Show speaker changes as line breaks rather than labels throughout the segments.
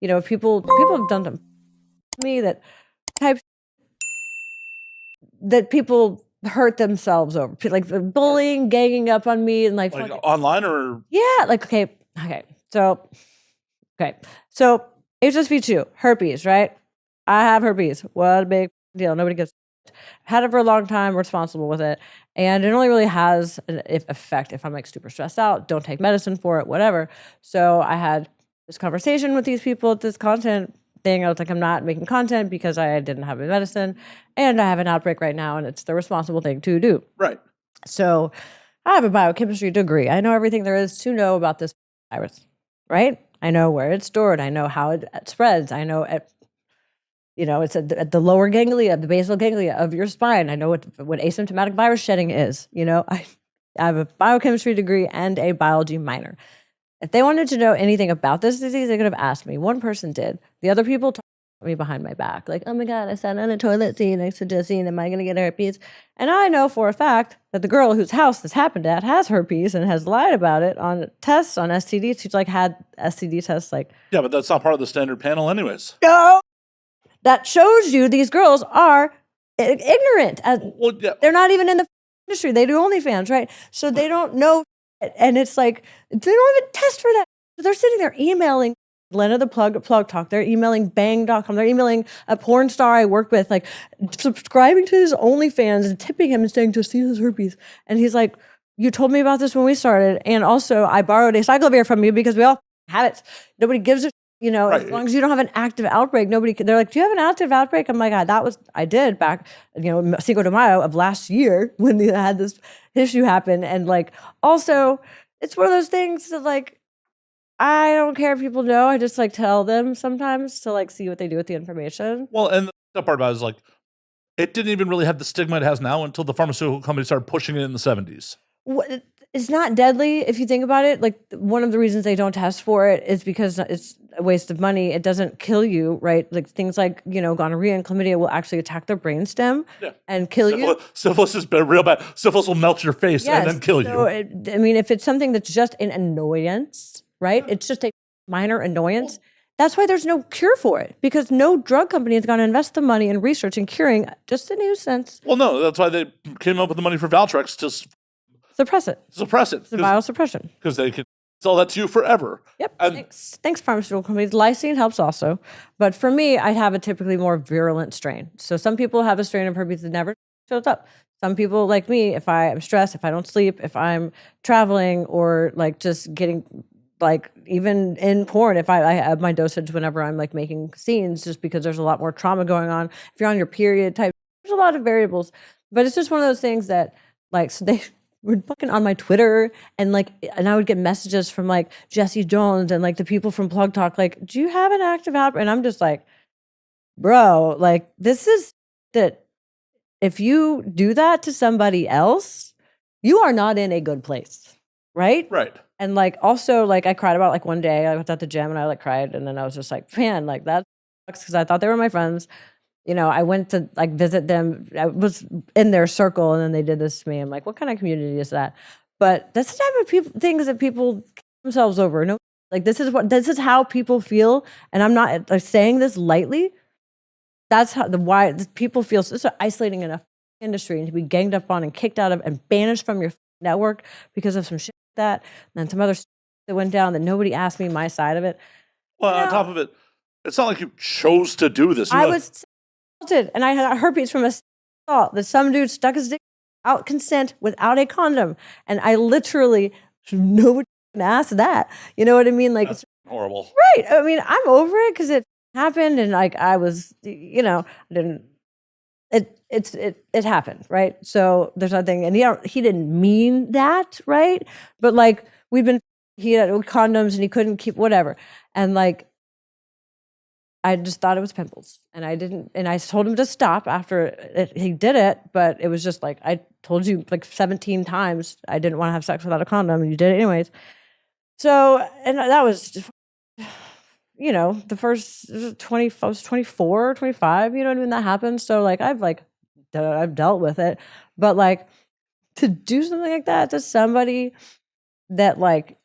You know, if people have done to me that type that people hurt themselves over, like the bullying, ganging up on me, and like
online or
yeah, like okay, so HSV2 herpes, right? I have herpes. What a big deal. Nobody gets it. Had it for a long time, responsible with it. And it only really has an effect if I'm like super stressed out, don't take medicine for it, whatever. So I had this conversation with these people at this content thing. I was like, I'm not making content because I didn't have a medicine and I have an outbreak right now and it's the responsible thing to do.
Right.
So I have a biochemistry degree. I know everything there is to know about this virus, right? I know where it's stored. I know how it spreads. I know it's at the lower ganglia, the basal ganglia of your spine. I know what asymptomatic virus shedding is. I have a biochemistry degree and a biology minor. If they wanted to know anything about this disease, they could have asked me. One person did. The other people talked about me behind my back. Like, oh my God, I sat on a toilet seat next to Justine. Am I going to get herpes? And I know for a fact that the girl whose house this happened at has herpes and has lied about it on tests on STDs. She's like had STD tests. Like,
yeah, but that's not part of the standard panel anyways.
No. That shows you these girls are ignorant.
Well, yeah.
They're not even in the industry. They do OnlyFans, right? So they don't know. And it's like, they don't even test for that. They're sitting there emailing Lena the Plug Talk. They're emailing Bang.com. They're emailing a porn star I work with, like subscribing to his OnlyFans and tipping him and saying, Justine has herpes. And he's like, you told me about this when we started. And also I borrowed acyclovir from you because we all have it. Nobody gives a right. As long as you don't have an active outbreak, they're like, do you have an active outbreak? I'm like, I did back, Cinco de Mayo of last year when they had this issue happen. And like, also it's one of those things that like, I don't care if people know. I just like tell them sometimes to like see what they do with the information.
Well, and the part about it is like, it didn't even really have the stigma it has now until the pharmaceutical companies started pushing it in the 70s.
It's not deadly if you think about it. Like one of the reasons they don't test for it is because it's a waste of money. It doesn't kill you, right? Like things like, gonorrhea and chlamydia will actually attack the brainstem and kill you.
Syphilis is real bad. Syphilis will melt your face and then kill you.
If it's something that's just an annoyance, right? It's just a minor annoyance. That's why there's no cure for it, because no drug company is going to invest the money in research and curing just a nuisance.
Well, no, that's why they came up with the money for Valtrex to
suppress it.
It's a
biosuppression.
Because they can sell that to you forever.
Yep. Thanks, pharmaceutical companies. Lysine helps also. But for me, I have a typically more virulent strain. So some people have a strain of herpes that never shows up. Some people, like me, if I am stressed, if I don't sleep, if I'm traveling, or like just getting, like even in porn, if I have my dosage whenever I'm like making scenes, just because there's a lot more trauma going on. If you're on your period type, there's a lot of variables. But it's just one of those things that like, so they were fucking on my Twitter and I would get messages from like Jesse Jones and like the people from Plug Talk, like, do you have an active outbreak? And I'm just like, bro, like this is that if you do that to somebody else, you are not in a good place. Right?
Right.
And like, also like I cried about like one day I was at the gym and I like cried. And then I was just like, man, like that sucks, because I thought they were my friends. I went to like visit them. I was in their circle and then they did this to me. I'm like, what kind of community is that? But that's the type of things that people kill themselves over. No, like this is how people feel. And I'm not like saying this lightly. That's why people feel so isolating enough industry and to be ganged up on and kicked out of and banished from your network because of some shit like that. And then some other shit that went down that nobody asked me my side of it.
Well, on top of it, it's not like you chose to do this.
I was and I had herpes from a assault that some dude stuck his dick out consent without a condom, and I literally nobody asked that. You know what I mean? Like,
that's horrible,
right? I mean, I'm over it because it happened, and like I was, I didn't. It happened, right? So there's nothing, and he didn't mean that, right? But like he had condoms and he couldn't keep whatever, and like. I just thought it was pimples, and I told him to stop after he did it, but it was just like, I told you like 17 times I didn't want to have sex without a condom, and you did it anyways. So, and that was just, the first 20, I was 24, 25, when that happened. So like, I've dealt with it, but like to do something like that to somebody that like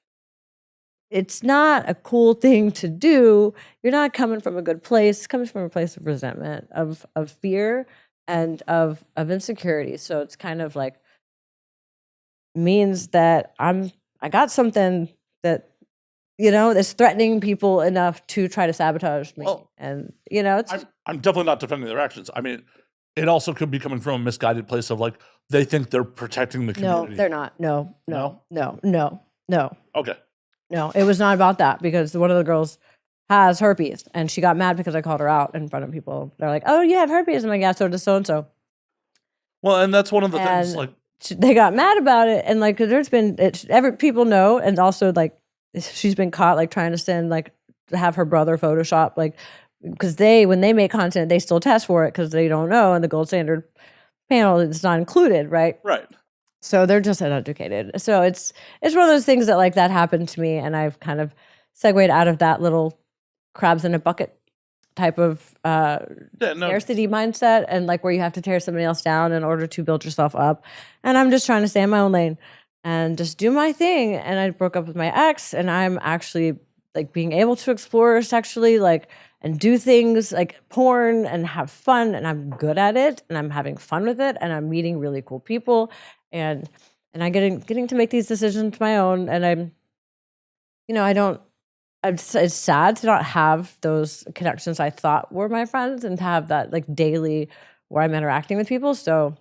it's not a cool thing to do. You're not coming from a good place. It's coming from a place of resentment, of fear, and of insecurity. So it's kind of like means that I got something that that's threatening people enough to try to sabotage me.
Well,
and it's
I'm definitely not defending their actions. I mean, it also could be coming from a misguided place of like they think they're protecting the community.
no, they're not. No.
Okay.
No, it was not about that because one of the girls has herpes and she got mad because I called her out in front of people. They're like, "Oh, you have herpes." I'm like, "Yeah, so does so and so."
Well, and that's one of the things.
And
Like
they got mad about it, and like there's been people know, and also like she's been caught like trying to send like to have her brother Photoshop like because when they make content they still test for it because they don't know, and the gold standard panel is not included, right?
right.
So they're just uneducated. So it's one of those things that like that happened to me, and I've kind of segued out of that little crabs in a bucket type of scarcity mindset, and like where you have to tear somebody else down in order to build yourself up. And I'm just trying to stay in my own lane and just do my thing. And I broke up with my ex, and I'm actually like being able to explore sexually, like and do things like porn and have fun, and I'm good at it, and I'm having fun with it, and I'm meeting really cool people, and I'm getting to make these decisions my own. And I'm I don't it's sad to not have those connections I thought were my friends and to have that like daily where I'm interacting with people. So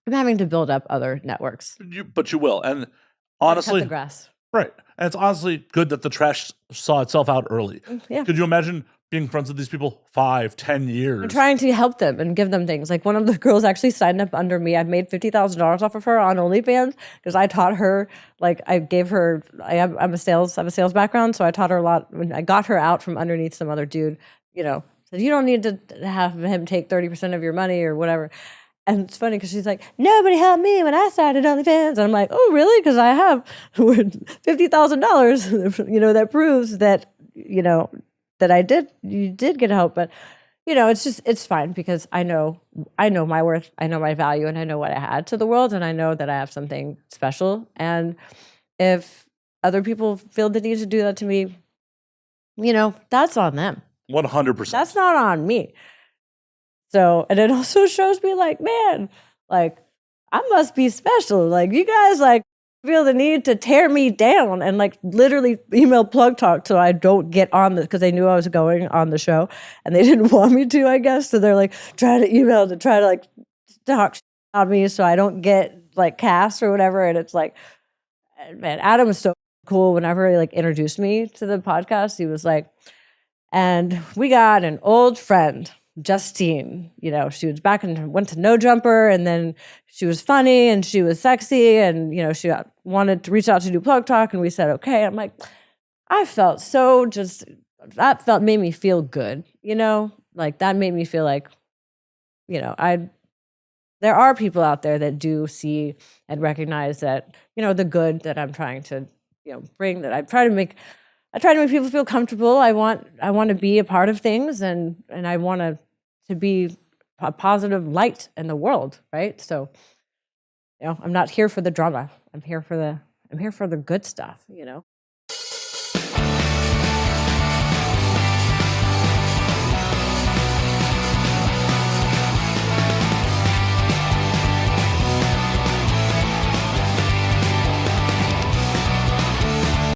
I'm having to build up other networks.
But you will. And
Cut
honestly,
the grass.
right. And it's honestly good that the trash saw itself out early.
Yeah.
Could you imagine being friends with these people 5, 10 years?
I'm trying to help them and give them things. Like one of the girls actually signed up under me. I've made $50,000 off of her on OnlyFans because I taught her. Like I gave her. I have a sales background, so I taught her a lot. When I got her out from underneath some other dude, said you don't need to have him take 30% of your money or whatever. And it's funny because she's like, nobody helped me when I started OnlyFans. And I'm like, oh, really? Because I have $50,000, that proves that, that you did get help. But, it's fine because I know my worth, I know my value, and I know what I had to the world. And I know that I have something special. And if other people feel the need to do that to me, that's on them.
100%.
That's not on me. So, and it also shows me like, man, like I must be special. Like you guys like feel the need to tear me down and like literally email Plug Talk so I don't get on this because they knew I was going on the show and they didn't want me to, I guess. So they're like trying to email to try to like talk on me so I don't get like cast or whatever. And it's like, man, Adam was so cool whenever he like introduced me to the podcast. He was like, and we got an old friend, Justine. She was back and went to No Jumper, and then she was funny and she was sexy, and she wanted to reach out to do Plug Talk, and we said okay. I'm like, I felt so made me feel good, like that made me feel like, there are people out there that do see and recognize that, the good that I'm trying to, bring, that I try to make people feel comfortable. I want to be a part of things, and I want to be a positive light in the world, right? So, I'm not here for the drama. I'm here for the good stuff,